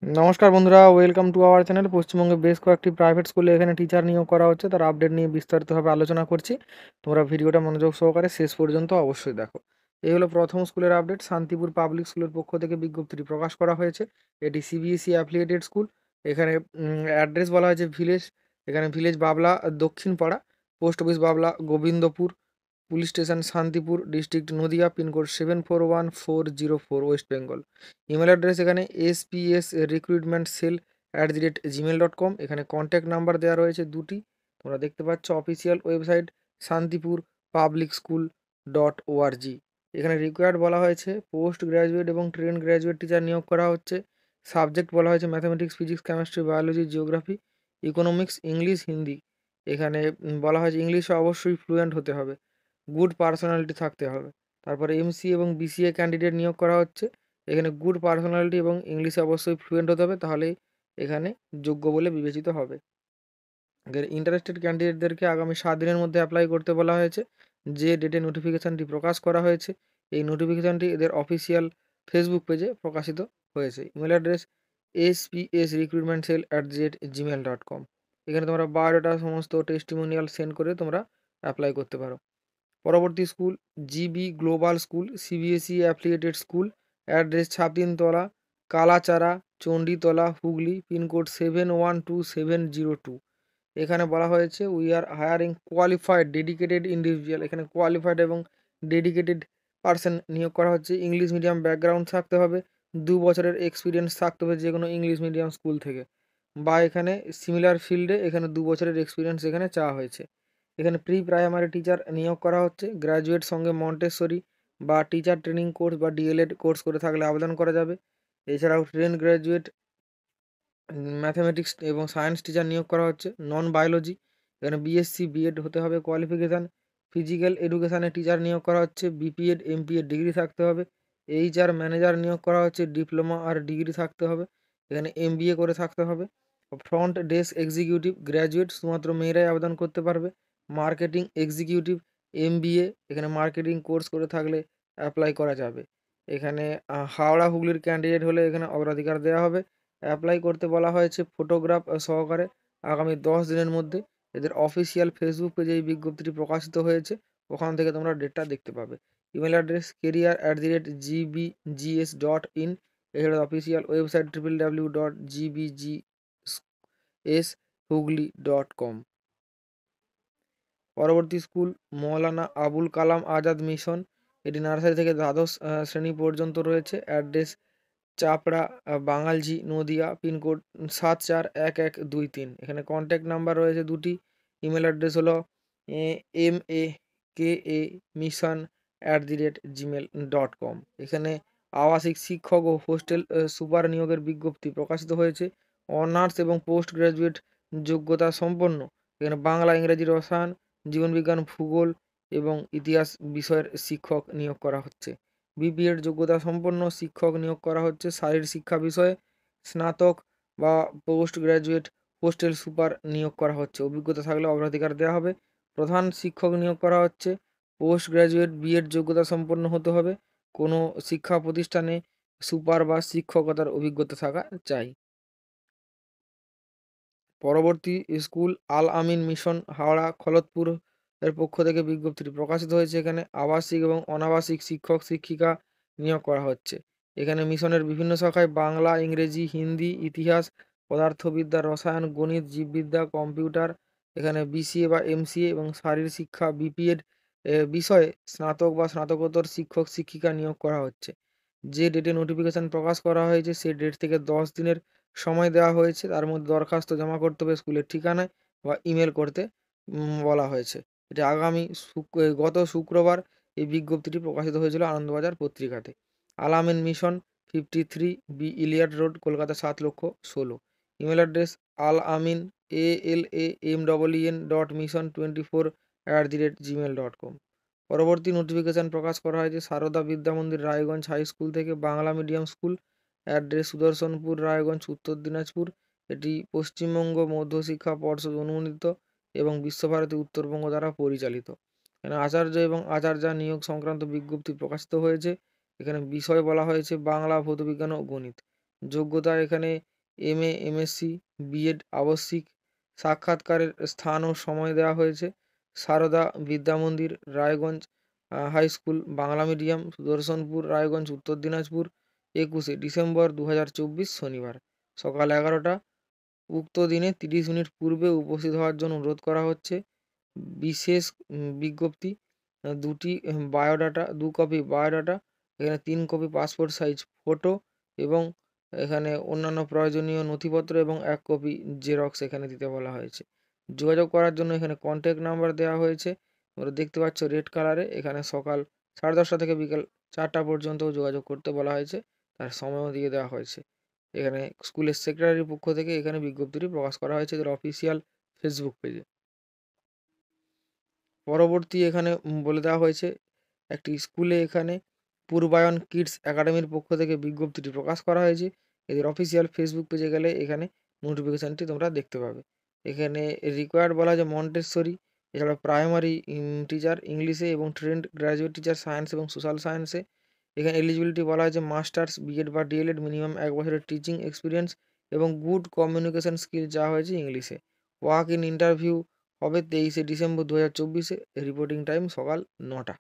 নমস্কার বন্ধুরা, welcome to our channel. পশ্চিমবঙ্গে বেশ কয়েকটি প্রাইভেট স্কুলে এখানে টিচার নিয়োগ করা হচ্ছে, তার আপডেট নিয়ে বিস্তারিতভাবে আলোচনা করছি। তোমরা ভিডিওটা মনোযোগ সহকারে শেষ পর্যন্ত অবশ্যই দেখো। এই হলো প্রথম স্কুলের আপডেট। শান্তিপুর পাবলিক স্কুলের পক্ষ থেকে বিজ্ঞপ্তিটি প্রকাশ করা হয়েছে। এটি সিবিএসই অ্যাফিলিয়েটেড স্কুল। এখানে অ্যাড্রেস বলা হয়েছে ভিলেজ। এখানে ভিলেজ বাবলা দক্ষিণ পাড়া, post office Babla Gobindapur, police station Shantipur, district Nadia, pincode 741404, West Bengal. Email address এখানে sps recruitmentsell@gmail.com। এখানে কন্ট্যাক্ট নাম্বার দেওয়া রয়েছে দুটি, তোমরা দেখতে পাচ্ছ। Official website Shantipur public school .org। এখানে রিকোয়ার্ড বলা হয়েছে পোস্ট গ্র্যাজুয়েট এবং ট্রেন গ্র্যাজুয়েট টিচার নিয়োগ করা হচ্ছে। সাবজেক্ট বলা হয়েছে mathematics, physics, chemistry, biology, geography, economics, English, Hindi. এখানে বলা হয়েছে ইংলিশে অবশ্যই ফ্লুয়েন্ট হতে হবে, গুড পার্সোনালিটি থাকতে হবে। তারপরে এমসি এবং বিসিএ ক্যান্ডিডেট নিয়োগ করা হচ্ছে। এখানে গুড পার্সোনালিটি এবং ইংলিশে অবশ্যই ফ্লুয়েন্ট হতে হবে, তাহলেই এখানে যোগ্য বলে বিবেচিত হবে। ইন্টারেস্টেড ক্যান্ডিডেটদেরকে আগামী 7 দিনের মধ্যে অ্যাপ্লাই করতে বলা হয়েছে। যে ডেটে নোটিফিকেশানটি প্রকাশ করা হয়েছে, এই নোটিফিকেশানটি এদের অফিসিয়াল ফেসবুক পেজে প্রকাশিত হয়েছে। Email address sps recruitmentsell@gmail.com। এখানে তোমরা বায়োডাটা সমস্ত টেস্টিমোনিয়াল সেন্ড করে তোমরা অ্যাপ্লাই করতে পারো। পরবর্তী school GB global school, CBSE affiliated school. Address Chhatintala, Kalachara, Chanditala, Hooghly, pincode 712702। এখানে বলা হয়েছে we are hiring qualified dedicated individual. এখানে কোয়ালিফাইড এবং ডেডিকেটেড পার্সন নিয়োগ করা হচ্ছে। ইংলিশ মিডিয়াম ব্যাকগ্রাউন্ড থাকতে হবে, 2 বছরের এক্সপিরিয়েন্স থাকতে হবে যে কোনো ইংলিশ মিডিয়াম স্কুল থেকে, বা এখানে সিমিলার ফিল্ডে এখানে 2 বছরের এক্সপিরিয়েন্স এখানে চাওয়া হয়েছে। এখানে প্রি প্রাইমারি টিচার নিয়োগ করা হচ্ছে। গ্র্যাজুয়েট সঙ্গে মন্টেসরি বা টিচার ট্রেনিং কোর্স বা ডিএলএড কোর্স করে থাকলে আবেদন করা যাবে। এছাড়াও ট্রেন গ্র্যাজুয়েট ম্যাথামেটিক্স এবং সায়েন্স টিচার নিয়োগ করা হচ্ছে, নন বায়োলজি। এখানে বিএসসি বিএড হতে হবে কোয়ালিফিকেশান। ফিজিক্যাল এডুকেশানে টিচার নিয়োগ করা হচ্ছে, বিপিএড এমপিএড ডিগ্রি থাকতে হবে। এইচআর ম্যানেজার নিয়োগ করা হচ্ছে, ডিপ্লোমা আর ডিগ্রি থাকতে হবে। এখানে এমবিএ করে থাকতে হবে। ফ্রন্ট ডেস্ক এক্সিকিউটিভ গ্র্যাজুয়েট, শুধুমাত্র মেয়েরাই আবেদন করতে পারবে। মার্কেটিং এক্সিকিউটিভ এমবিএ, এখানে মার্কেটিং কোর্স করে থাকলে অ্যাপ্লাই করা যাবে। এখানে হাওড়া হুগলির ক্যান্ডিডেট হলে এখানে অগ্রাধিকার দেওয়া হবে। অ্যাপ্লাই করতে বলা হয়েছে ফটোগ্রাফ সহকারে আগামী 10 দিনের মধ্যে। এদের অফিসিয়াল ফেসবুক পেজে এই বিজ্ঞপ্তিটি প্রকাশিত হয়েছে, ওখান থেকে তোমরা ডেটটা দেখতে পাবে। Email address career@gbgs.in। এছাড়া অফিসিয়াল ওয়েবসাইট www.gbgshugli.com। পরবর্তী স্কুল মৌলানা আবুল কালাম আজাদ মিশন। এটি নার্সারি থেকে দ্বাদশ শ্রেণী পর্যন্ত রয়েছে। অ্যাড্রেস চাপড়া, বাঙালঝি, নদিয়া, পিনকোড 741123। এখানে কন্ট্যাক্ট নাম্বার রয়েছে দুটি। ইমেল অ্যাড্রেস হলো MAKA mission@gmail.com। এখানে আবাসিক শিক্ষক ও হোস্টেল সুপার নিয়োগের বিজ্ঞপ্তি প্রকাশিত হয়েছে। অনার্স এবং পোস্ট গ্র্যাজুয়েট যোগ্যতা সম্পন্ন। এখানে বাংলা, ইংরেজি, রসায়ন, জীবনবিজ্ঞান, ভূগোল এবং ইতিহাস বিষয়ের শিক্ষক নিয়োগ করা হচ্ছে। বিপিএড যোগ্যতা সম্পন্ন শিক্ষক নিয়োগ করা হচ্ছে শারীর শিক্ষা বিষয়ে। স্নাতক বা পোস্ট গ্র্যাজুয়েট হোস্টেল সুপার নিয়োগ করা হচ্ছে, অভিজ্ঞতা থাকলে অগ্রাধিকার দেওয়া হবে। প্রধান শিক্ষক নিয়োগ করা হচ্ছে। পোস্ট গ্র্যাজুয়েট বিএড যোগ্যতা সম্পন্ন হতে হবে। কোনো শিক্ষা প্রতিষ্ঠানে সুপার বা শিক্ষকতার অভিজ্ঞতা থাকা চাই। পরবর্তী স্কুল আল আমিন মিশন হাওড়া খলতপুর এর পক্ষ থেকে বিজ্ঞপ্তিটি প্রকাশিত হয়েছে। এখানে আবাসিক এবং অনাবাসিক শিক্ষক শিক্ষিকা নিয়োগ করা হচ্ছে। এখানে মিশনের বিভিন্ন শাখায় বাংলা, ইংরেজি, হিন্দি, ইতিহাস, পদার্থবিদ্যা, রসায়ন, গণিত, জীববিদ্যা, কম্পিউটার, এখানে বিসিএ বা এমসিএ এবং শারীর শিক্ষা বিপিএড বিষয়ে স্নাতক বা স্নাতকোত্তর শিক্ষক শিক্ষিকা নিয়োগ করা হচ্ছে। যে ডেটে নোটিফিকেশন প্রকাশ করা হয়েছে সেই ডেট থেকে 10 দিনের সময় দেওয়া হয়েছে, তার মধ্যে দরখাস্ত জমা করতে হবে স্কুলের ঠিকানায় বা ইমেল করতে বলা হয়েছে। এটা গত শুক্রবার এই বিজ্ঞপ্তিটি প্রকাশিত হয়েছিল আনন্দবাজার পত্রিকাতে। Al Amin mission 53 B Elliot road, Kolkata 7,16,000। Email address Al Amin ALAM.mission24@gmail.com। পরবর্তী নোটিফিকেশন প্রকাশ করা হয়েছে সারদা বিদ্যা মন্দির রায়গঞ্জ হাই স্কুল থেকে, Bangla medium school. Address Sudarshanpur, Raiganj, Uttar Dinajpur. এটি পশ্চিমবঙ্গ মধ্যশিক্ষা পর্ষদ অনুমোদিত এবং বিশ্বভারতী উত্তরবঙ্গ দ্বারা পরিচালিত। এখানে আচার্য এবং আচার্যা নিয়োগ সংক্রান্ত বিজ্ঞপ্তি প্রকাশিত হয়েছে। এখানে বিষয় বলা হয়েছে বাংলা, ভৌতবিজ্ঞান ও গণিত। যোগ্যতা এখানে এমএ, এমএসসি, বিএড আবশ্যিক। সাক্ষাৎকারের স্থান ও সময় দেওয়া হয়েছে। Sarada Vidya Mandir, Raiganj high school, Bangla medium, Sudarshanpur, Raiganj, Uttar Dinajpur, 21শে December 2024 শনিবার, সকাল 11টা। উক্ত দিনে 30 মিনিট পূর্বে উপস্থিত হওয়ার জন্য অনুরোধ করা হচ্ছে। বিশেষ বিজ্ঞপ্তি, 2টি বায়োডাটা, 2 কপি বায়োডাটা, এখানে 3 কপি পাসপোর্ট সাইজ ফটো এবং এখানে অন্যান্য প্রয়োজনীয় নথিপত্র এবং 1 কপি জেরক্স এখানে দিতে বলা হয়েছে। যোগাযোগ করার জন্য এখানে কন্ট্যাক্ট নাম্বার দেওয়া হয়েছে। তোমরা দেখতে পাচ্ছ রেড কালারে, এখানে সকাল 10:30 থেকে বিকেল 4টা পর্যন্ত যোগাযোগ করতে বলা হয়েছে। তার সময়ও দিয়ে দেওয়া হয়েছে। এখানে স্কুলের সেক্রেটারির পক্ষ থেকে এখানে বিজ্ঞপ্তিটি প্রকাশ করা হয়েছে এদের অফিসিয়াল ফেসবুক পেজে। পরবর্তী এখানে বলে দেওয়া হয়েছে একটি স্কুলে এখানে পূর্বায়ন কিডস একাডেমির পক্ষ থেকে বিজ্ঞপ্তিটি প্রকাশ করা হয়েছে। এদের অফিসিয়াল ফেসবুক পেজে গেলে এখানে নোটিফিকেশানটি তোমরা দেখতে পাবে। এখানে রিকোয়ার্ড বলা আছে মন্টেসরি, এছাড়া প্রাইমারি টিচার ইংলিশে এবং ট্রেন্ড গ্র্যাজুয়েট টিচার সায়েন্স এবং সোশ্যাল সায়েন্সে। এখানে এলিজিবিলিটি বলা হয়েছে মাস্টার্স, বিএড বা ডিএলএড, মিনিমাম 1 বছরের টিচিং এক্সপিরিয়েন্স এবং গুড কমিউনিকেশন স্কিল চাওয়া হয়েছে ইংলিশে। ওয়াক ইন ইন্টারভিউ হবে 23শে ডিসেম্বর 2024-এ। রিপোর্টিং টাইম সকাল 9টা।